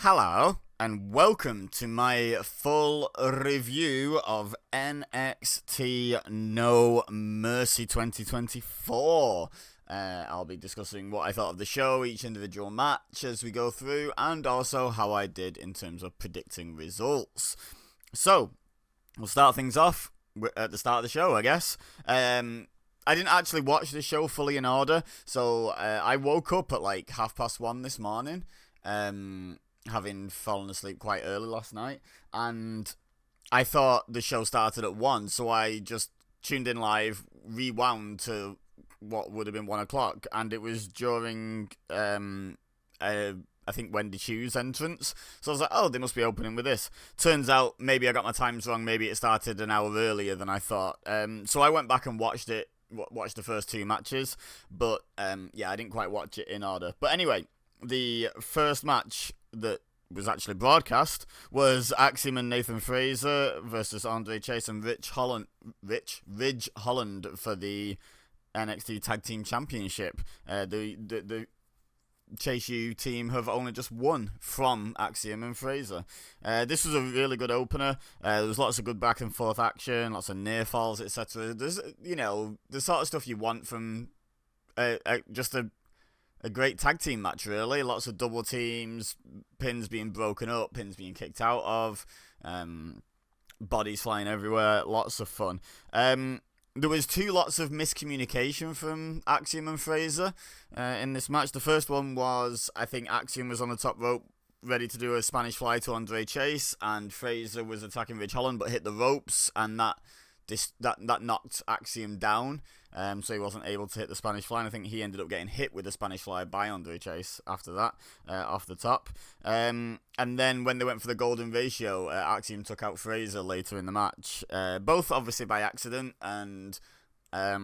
Hello, and welcome to my full review of NXT No Mercy 2024. I'll be discussing what I thought of the show, each individual match as we go through, and also how I did in terms of predicting results. So, we'll start things off at the start of the show, I guess. I didn't actually watch the show fully in order, so I woke up at like 1:30 this morning. Having fallen asleep quite early last night, and I thought the show started at 1, so I just tuned in live, rewound to what would have been 1 o'clock, and it was during, I think, Wendy Chu's entrance, so I was like, oh, they must be opening with this. Turns out, maybe I got my times wrong, maybe it started an hour earlier than I thought, so I went back and watched the first 2 matches, but, yeah, I didn't quite watch it in order. But anyway, the first match that was actually broadcast was Axiom and Nathan Fraser versus Andre Chase and Ridge Holland for the NXT Tag Team Championship. The Chase U team have only just won from Axiom and Fraser. This was a really good opener. There was lots of good back and forth action, lots of near falls, etc. There's, the sort of stuff you want from just a great tag team match, really. Lots of double teams, pins being broken up, pins being kicked out of, bodies flying everywhere, lots of fun. There was lots of miscommunication from Axiom and Fraser in this match. The first one was, I think Axiom was on the top rope, ready to do a Spanish fly to Andre Chase, and Fraser was attacking Ridge Holland, but hit the ropes, and that knocked Axiom down, so he wasn't able to hit the Spanish fly, and I think he ended up getting hit with the Spanish fly by Andre Chase after that, off the top. And then when they went for the golden ratio, Axiom took out Fraser later in the match, both obviously by accident, and they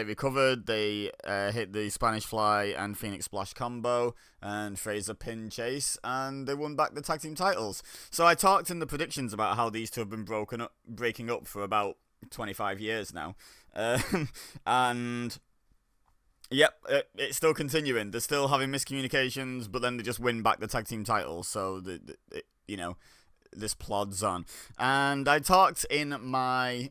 recovered, they hit the Spanish Fly and Phoenix Splash combo, and Fraser pinned Chase, and they won back the tag team titles. So I talked in the predictions about how these two have been breaking up for about 25 years now. And yep, it's still continuing. They're still having miscommunications, but then they just win back the tag team titles, so this plods on. And I talked in my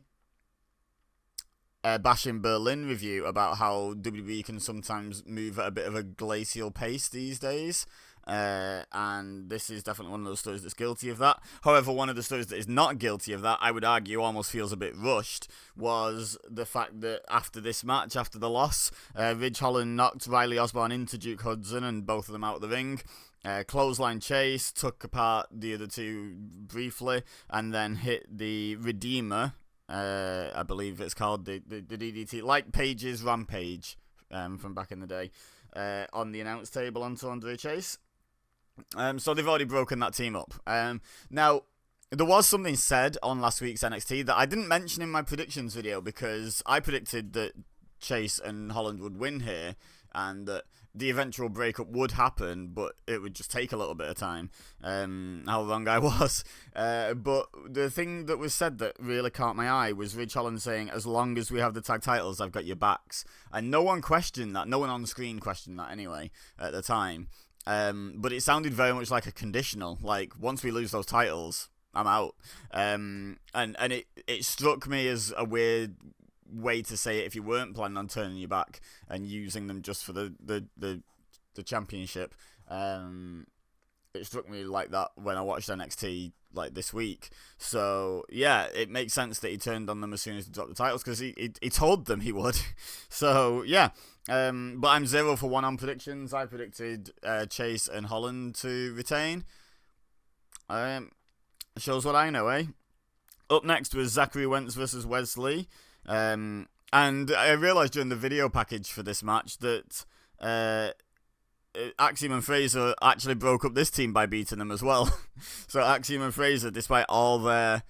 Bash in Berlin review about how WWE can sometimes move at a bit of a glacial pace these days, and this is definitely one of those stories that's guilty of that. However, one of the stories that is not guilty of that, I would argue almost feels a bit rushed, was the fact that after this match, after the loss, Ridge Holland knocked Riley Osborne into Duke Hudson and both of them out of the ring. Clothesline Chase, took apart the other two briefly, and then hit the Redeemer, I believe it's called, the DDT, like Paige's Rampage from back in the day, on the announce table onto Andre Chase. So they've already broken that team up. Now, there was something said on last week's NXT that I didn't mention in my predictions video, because I predicted that Chase and Holland would win here, and that the eventual breakup would happen, but it would just take a little bit of time. How wrong I was. But the thing that was said that really caught my eye was Ridge Holland saying, as long as we have the tag titles, I've got your backs. And no one questioned that. No one on the screen questioned that anyway, at the time. But it sounded very much like a conditional. Like, once we lose those titles, I'm out. And it struck me as a weird way to say it if you weren't planning on turning your back and using them just for the championship. It struck me like that when I watched NXT like this week. So yeah, it makes sense that he turned on them as soon as he dropped the titles, because he told them he would. So yeah, but I'm 0 for 1 on predictions. I predicted Chase and Holland to retain. Shows what I know, eh? Up next was Zachary Wentz versus Wesley. And I realised during the video package for this match that Axiom and Fraser actually broke up this team by beating them as well. So Axiom and Fraser, despite all their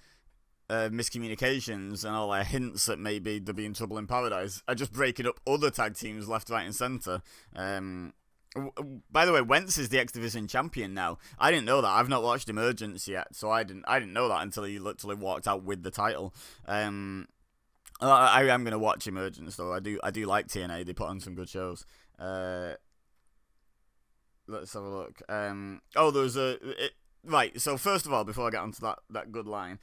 miscommunications and all their hints that maybe they'll be in trouble in paradise, are just breaking up other tag teams left, right and centre. By the way, Wentz is the X Division champion now. I didn't know that. I've not watched Emergence yet, so I didn't know that until he literally walked out with the title. I am gonna watch Emergence though. I do like TNA. They put on some good shows. let's have a look. Oh, there was right. So first of all, before I get onto that good line,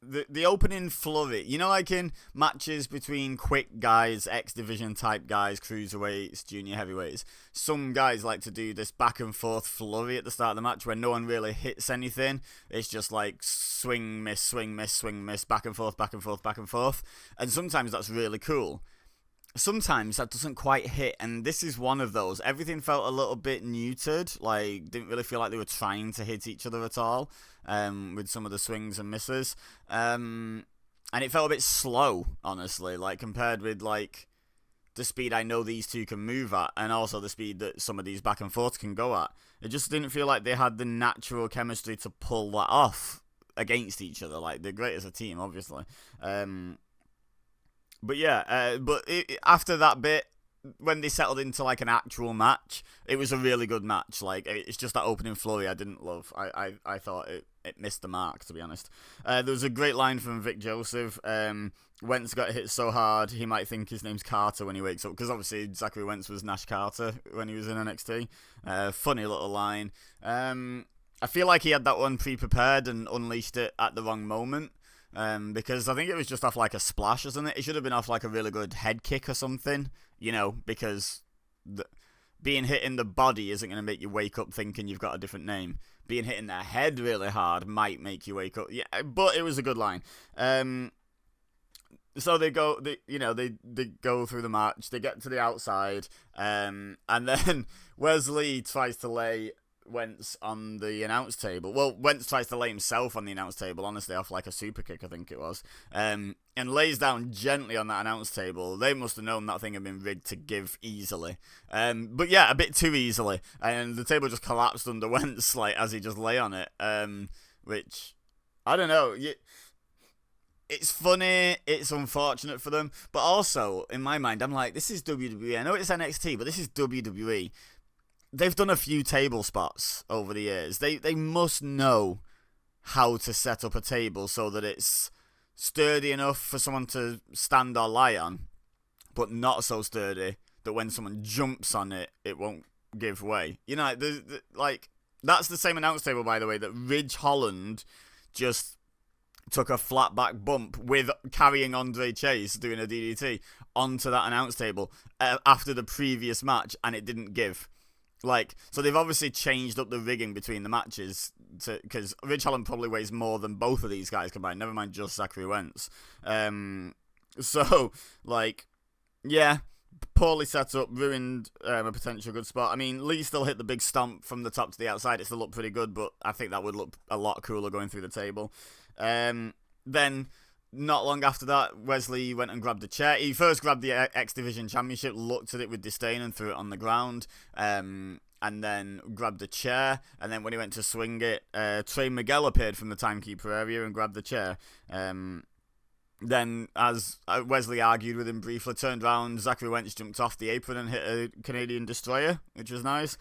the opening flurry, you know, like in matches between quick guys, X Division type guys, cruiserweights, junior heavyweights, some guys like to do this back and forth flurry at the start of the match where no one really hits anything. It's just like swing, miss, swing, miss, swing, miss, back and forth, back and forth, back and forth. And sometimes that's really cool. Sometimes that doesn't quite hit, and this is one of those. Everything felt a little bit neutered, like didn't really feel like they were trying to hit each other at all, with some of the swings and misses, and it felt a bit slow, honestly, like compared with like the speed I know these two can move at, and also the speed that some of these back and forths can go at. It just didn't feel like they had the natural chemistry to pull that off against each other. Like, they're great as a team, obviously. But yeah, after that bit, when they settled into like an actual match, it was a really good match. Like, it's just that opening flurry I didn't love. I thought it missed the mark, to be honest. There was a great line from Vic Joseph. Wentz got hit so hard he might think his name's Carter when he wakes up, because obviously Zachary Wentz was Nash Carter when he was in NXT. Funny little line. I feel like he had that one pre-prepared and unleashed it at the wrong moment. Because I think it was just off like a splash or something. It should have been off like a really good head kick or something, you know, because being hit in the body isn't going to make you wake up thinking you've got a different name. Being hit in the head really hard might make you wake up. Yeah, but it was a good line. So they go, they go through the match. They get to the outside, and then Wesley tries to lay Wentz on the announce table. Well, Wentz tries to lay himself on the announce table, honestly, off like a super kick, I think it was, and lays down gently on that announce table. They must have known that thing had been rigged to give easily, but yeah, a bit too easily, and the table just collapsed under Wentz, like, as he just lay on it, which, I don't know, it's funny, it's unfortunate for them, but also, in my mind, I'm like, this is WWE. I know it's NXT, but this is WWE. They've done a few table spots over the years. They must know how to set up a table so that it's sturdy enough for someone to stand or lie on, but not so sturdy that when someone jumps on it, it won't give way. You know, like, that's the same announce table, by the way, that Ridge Holland just took a flat back bump with carrying Andre Chase doing a DDT onto that announce table after the previous match, and it didn't give. Like, so they've obviously changed up the rigging between the matches, because Ridge Holland probably weighs more than both of these guys combined, never mind just Zachary Wentz. So, like, yeah, poorly set up, ruined a potential good spot. I mean, Lee still hit the big stomp from the top to the outside. It still looked pretty good, but I think that would look a lot cooler going through the table. Then, not long after that, Wesley went and grabbed a chair. He first grabbed the X Division Championship, looked at it with disdain and threw it on the ground, and then grabbed a chair. And then when he went to swing it, Trey Miguel appeared from the timekeeper area and grabbed the chair. Then, as Wesley argued with him briefly, turned around, Zachary Wentz jumped off the apron and hit a Canadian Destroyer, which was nice.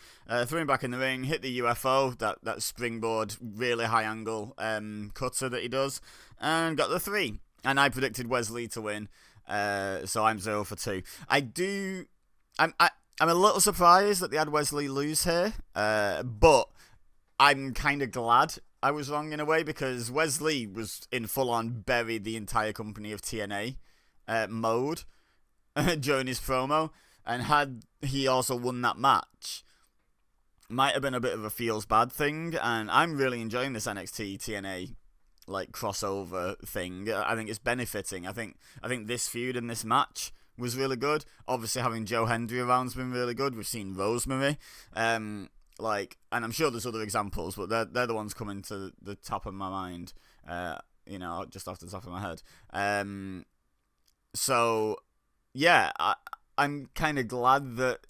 Threw him back in the ring, hit the UFO, that springboard, really high angle cutter that he does, and got the 3. And I predicted Wesley to win, so I'm 0 for 2. I'm a little surprised that they had Wesley lose here, but I'm kind of glad I was wrong in a way, because Wesley was in full-on bury the entire company of TNA mode during his promo, and had he also won that match, might have been a bit of a feels bad thing, and I'm really enjoying this NXT TNA like crossover thing. I think it's benefiting. I think this feud and this match was really good. Obviously, having Joe Hendry around's been really good. We've seen Rosemary, and I'm sure there's other examples, but they're the ones coming to the top of my mind. Just off the top of my head. So yeah, I'm kind of glad that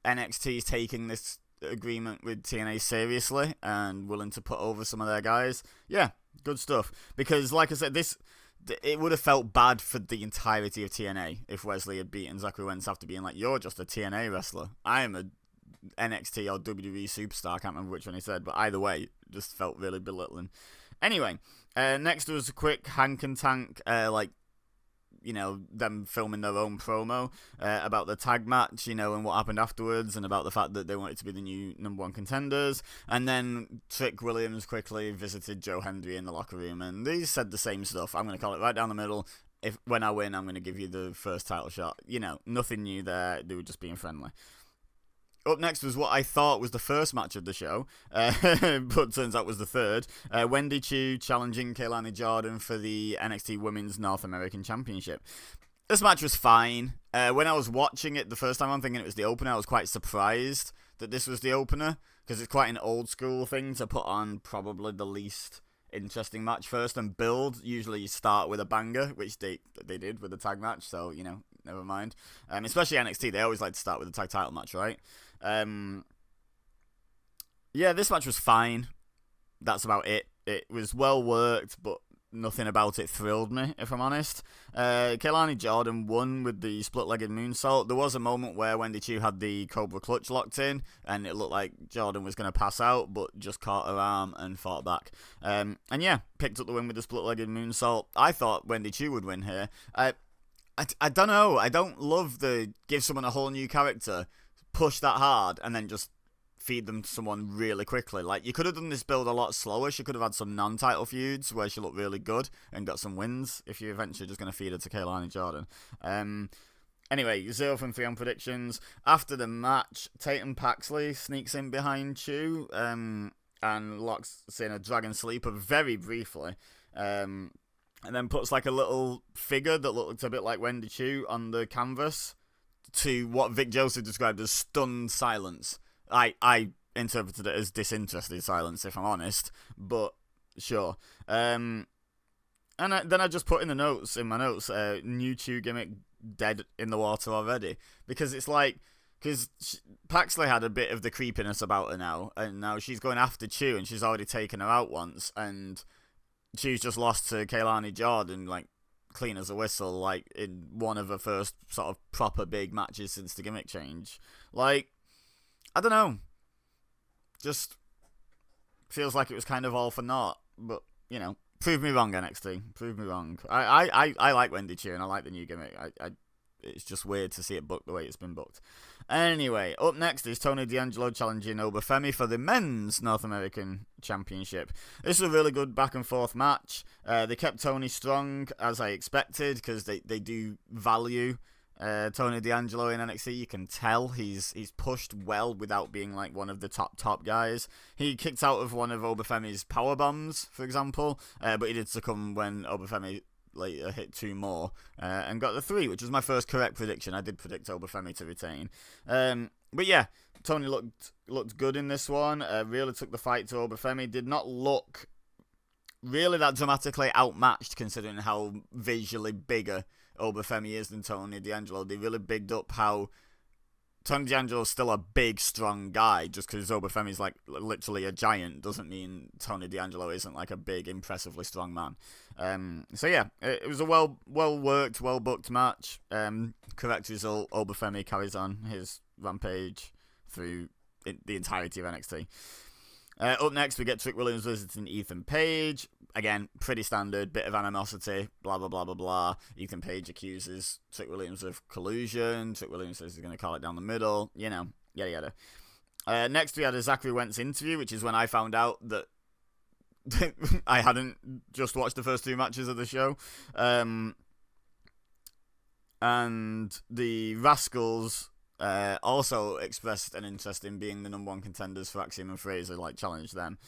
NXT is taking this agreement with TNA seriously and willing to put over some of their guys. Yeah, good stuff. Because, like I said, it would have felt bad for the entirety of TNA if Wesley had beaten Zachary Wentz after being like, you're just a TNA wrestler. I am a NXT or WWE superstar. I can't remember which one he said, but either way, it just felt really belittling. Anyway, next was a quick Hank and Tank, them filming their own promo about the tag match, and what happened afterwards, and about the fact that they wanted to be the new #1 contenders. And then Trick Williams quickly visited Joe Hendry in the locker room, and they said the same stuff. I'm going to call it right down the middle. When I win, I'm going to give you the first title shot. Nothing new there. They were just being friendly. Up next was what I thought was the first match of the show, but turns out was the third. Wendy Choo challenging Kaylani Jordan for the NXT Women's North American Championship. This match was fine. When I was watching it the first time, I'm thinking it was the opener. I was quite surprised that this was the opener, because it's quite an old school thing to put on probably the least interesting match first and build. Usually you start with a banger, which they did with the tag match, so, never mind. Especially NXT, they always like to start with the tag title match, right? This match was fine. That's about it. It was well worked, but nothing about it thrilled me, if I'm honest. Kaylani Jordan won with the split-legged moonsault. There was a moment where Wendy Choo had the Cobra Clutch locked in, and it looked like Jordan was going to pass out, but just caught her arm and fought back. Picked up the win with the split-legged moonsault. I thought Wendy Choo would win here. I don't know. I don't love the give someone a whole new character, push that hard, and then just feed them to someone really quickly. Like, you could have done this build a lot slower. She could have had some non-title feuds where she looked really good and got some wins if you're eventually just going to feed her to Kaylani Jordan. Anyway, 0 from 3 on predictions. After the match, Tatum Paxley sneaks in behind Choo and locks in a Dragon Sleeper very briefly. And then puts like a little figure that looked a bit like Wendy Choo on the canvas to what Vic Joseph described as stunned silence. I interpreted it as disinterested silence, if I'm honest, but sure. And then I just put in my notes, new Choo gimmick dead in the water already, because it's like, because Paxley had a bit of the creepiness about her now, and now she's going after Choo, and she's already taken her out once, and Choo's just lost to Kaylani Jordan, like, clean as a whistle, like, in one of her first sort of proper big matches since the gimmick change. Like, I don't know. Just feels like it was kind of all for naught. But, prove me wrong, NXT. Prove me wrong. I like Wendy Choo, and I like the new gimmick. It's just weird to see it booked the way it's been booked. Anyway, up next is Tony D'Angelo challenging Obafemi for the Men's North American Championship. This was a really good back-and-forth match. They kept Tony strong, as I expected, because they do value Tony D'Angelo in NXT. You can tell he's pushed well without being like one of the top guys. He kicked out of one of Obafemi's power bombs, for example, but he did succumb when Obafemi later hit 2 more and got the 3, which was my first correct prediction. I did predict Obafemi to retain. But yeah, Tony looked good in this one. Really took the fight to Obafemi. Did not look really that dramatically outmatched, considering how visually bigger Obafemi is than Tony D'Angelo. They really bigged up how Tony D'Angelo's still a big, strong guy. Just because Obafemi's like literally a giant doesn't mean Tony D'Angelo isn't like a big, impressively strong man. So yeah, it was a well worked, well booked match. Correct result. Obafemi carries on his rampage through the entirety of NXT. Up next, we get Trick Williams visiting Ethan Page. Again, pretty standard, bit of animosity, blah, blah, blah, blah, blah. Ethan Page accuses Trick Williams of collusion. Trick Williams says he's going to call it down the middle, yada, yada. Next, we had a Zachary Wentz interview, which is when I found out that I hadn't just watched the first 2 matches of the show. And the Rascals also expressed an interest in being the #1 contenders for Axiom and Fraser, like challenged them.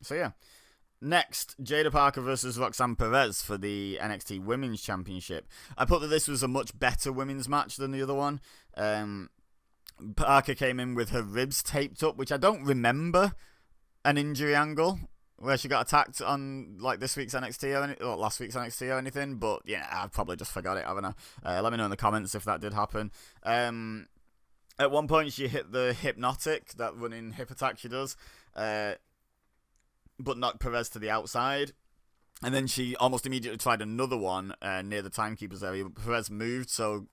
So yeah. Next, Jada Parker versus Roxanne Perez for the NXT Women's Championship. I put that this was a much better women's match than the other one. Parker came in with her ribs taped up, which I don't remember an injury angle where she got attacked on like this week's NXT or last week's NXT or anything. But yeah, I've probably just forgot it, haven't I? Let me know in the comments if that did happen. At one point, she hit the hypnotic, that running hip attack she does, but knocked Perez to the outside. And then she almost immediately tried another one near the timekeeper's area, but Perez moved, so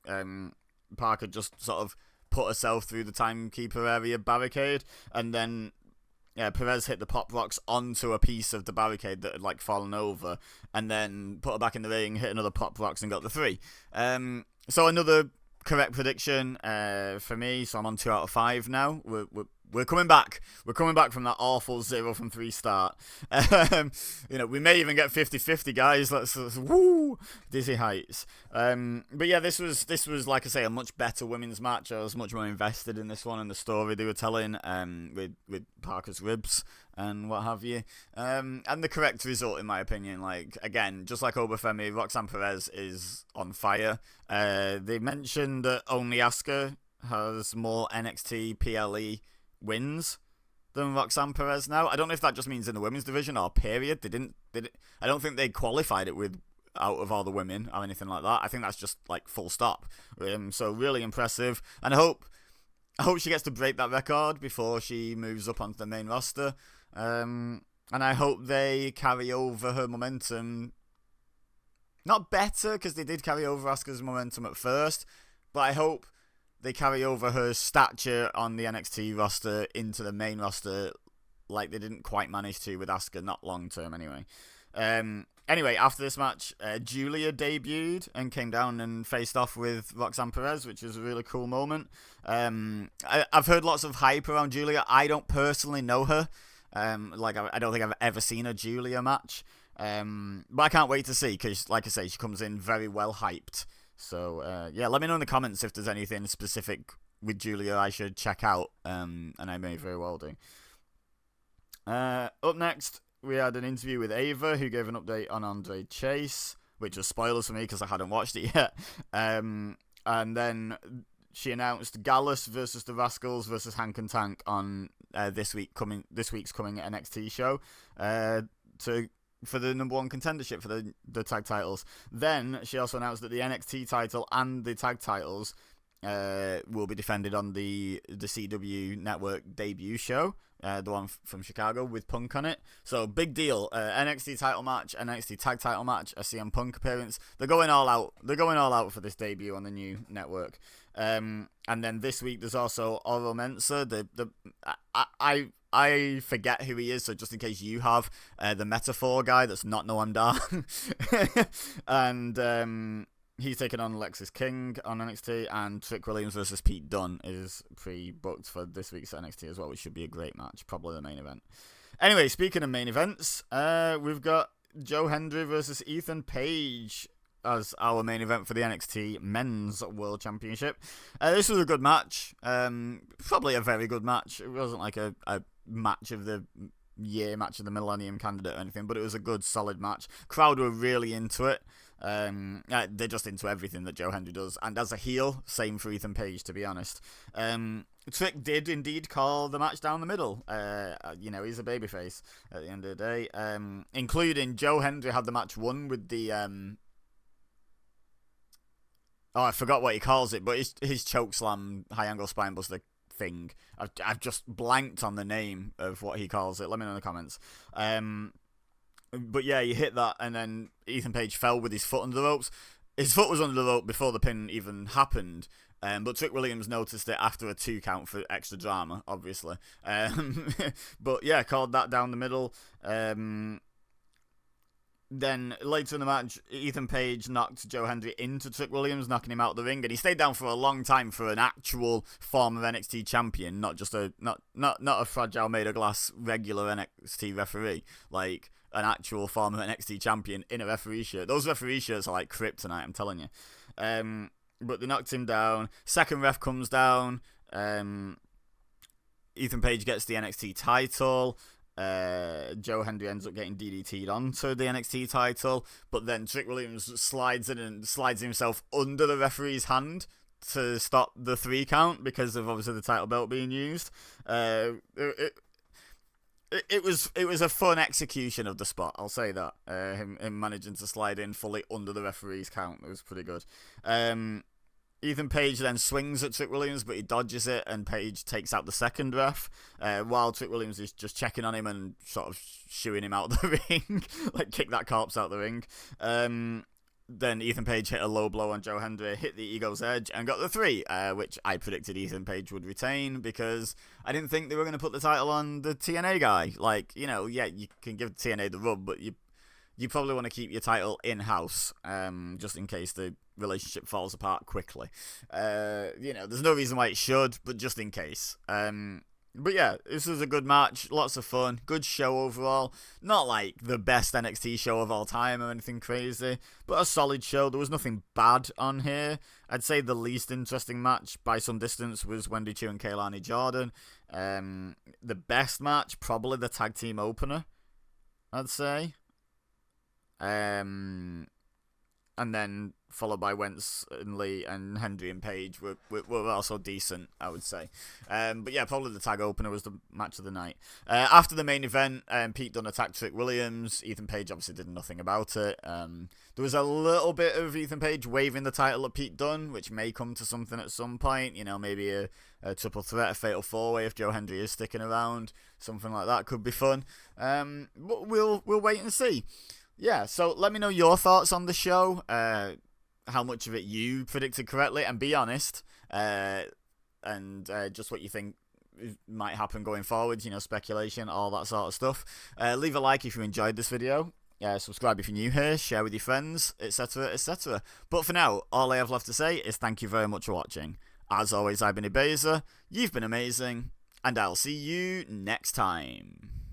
Parker just sort of put herself through the timekeeper area barricade, and then Perez hit the pop rocks onto a piece of the barricade that had like fallen over, and then put her back in the ring, hit another pop rocks, and got the 3. So another correct prediction for me. So I'm on 2 out of 5 now. We're coming back. We're coming back from that awful 0 from 3 start. We may even get 50-50, guys. Let's woo, dizzy heights. But yeah, this was like I say, a much better women's match. I was much more invested in this one and the story they were telling, with Parker's ribs and what have you. And the correct result, in my opinion. Like, again, just like Obafemi, Roxanne Perez is on fire. They mentioned that only Asuka has more NXT PLE wins than Roxanne Perez now. I don't know if that just means in the women's division or period. I don't think they qualified it with out of all the women or anything like that. I think that's just like full stop. So really impressive, and I hope she gets to break that record before she moves up onto the main roster. And I hope they carry over her momentum. Not better, because they did carry over Asuka's momentum at first, but I hope they carry over her stature on the NXT roster into the main roster like they didn't quite manage to with Asuka, not long term anyway. Anyway, after this match, Julia debuted and came down and faced off with Roxanne Perez, which was a really cool moment. I've heard lots of hype around Julia. I don't personally know her. I don't think I've ever seen a Julia match. But I can't wait to see, because, like I say, she comes in very well hyped. So, let me know in the comments if there's anything specific with Julia I should check out, and I may very well do. Up next, we had an interview with Ava, who gave an update on Andre Chase, which was spoilers for me because I hadn't watched it yet. And then she announced Gallus versus the Rascals versus Hank and Tank on this week's coming NXT show for the number 1 contendership for the tag titles. Then she also announced that the NXT title and the tag titles will be defended on the CW network debut show, the one from Chicago with Punk on it. So big deal. NXT title match, NXT tag title match, a CM Punk appearance. They're going all out. They're going all out for this debut on the new network. And then this week there's also Oro Mensah. I forget who he is, so just in case you have, the Metaphor guy that's not Noam Dar. And he's taking on Alexis King on NXT, and Trick Williams versus Pete Dunne is pre-booked for this week's NXT as well, which should be a great match, probably the main event. Anyway, speaking of main events, we've got Joe Hendry versus Ethan Page as our main event for the NXT Men's World Championship. This was a good match, probably a very good match. It wasn't like a match of the year, match of the millennium candidate or anything, but it was a good solid match. Crowd were really into it. They're just into everything that Joe Hendry does, and as a heel, same for Ethan Page, to be honest. Trick did indeed call the match down the middle. He's a babyface at the end of the day, including Joe Hendry had the match won with the I forgot what he calls it, but his choke slam high angle spine buster thing. I've just blanked on the name of what he calls it. Let me know in the comments. But yeah, he hit that, and then Ethan Page fell with his foot under the ropes. His foot was under the rope before the pin even happened, but Trick Williams noticed it after a 2 count for extra drama, obviously. But yeah, called that down the middle. Then later in the match, Ethan Page knocked Joe Hendry into Trick Williams, knocking him out of the ring, and he stayed down for a long time for an actual former NXT champion, not just not a fragile made of glass regular NXT referee, like an actual former NXT champion in a referee shirt. Those referee shirts are like kryptonite, I'm telling you. But they knocked him down. Second ref comes down. Ethan Page gets the NXT title. Joe Hendry ends up getting DDT'd onto the NXT title, but then Trick Williams slides in and slides himself under the referee's hand to stop the 3 count because of obviously the title belt being used. It was a fun execution of the spot, I'll say that. Him managing to slide in fully under the referee's count, it was pretty good. Ethan Page then swings at Trick Williams, but he dodges it, and Page takes out the second ref, while Trick Williams is just checking on him and sort of shooing him out of the ring, like kick that corpse out of the ring. then Ethan Page hit a low blow on Joe Hendry, hit the Ego's Edge, and got the 3, which I predicted Ethan Page would retain because I didn't think they were going to put the title on the TNA guy. Like, you know, yeah, you can give TNA the rub, but you probably want to keep your title in-house, just in case the relationship falls apart quickly. You know, there's no reason why it should, but just in case. But yeah, this was a good match, lots of fun, good show overall. Not like the best NXT show of all time or anything crazy, but a solid show. There was nothing bad on here. I'd say the least interesting match by some distance was Wendy Chu and Kaylani Jordan. The best match, probably the tag team opener, I'd say. And then followed by Wentz and Lee and Hendry and Page were also decent, I would say. But yeah, probably the tag opener was the match of the night. After the main event, Pete Dunne attacked Trick Williams. Ethan Page obviously did nothing about it. There was a little bit of Ethan Page waving the title at Pete Dunne, which may come to something at some point. You know, maybe a triple threat, a fatal 4-way if Joe Hendry is sticking around. Something like that could be fun. But we'll wait and see. Yeah, so let me know your thoughts on the show, how much of it you predicted correctly, and be honest, and just what you think might happen going forward, you know, speculation, all that sort of stuff. Leave a like if you enjoyed this video, subscribe if you're new here, share with your friends, etc, etc. But for now, all I have left to say is thank you very much for watching. As always, I've been Ebeza, you've been amazing, and I'll see you next time.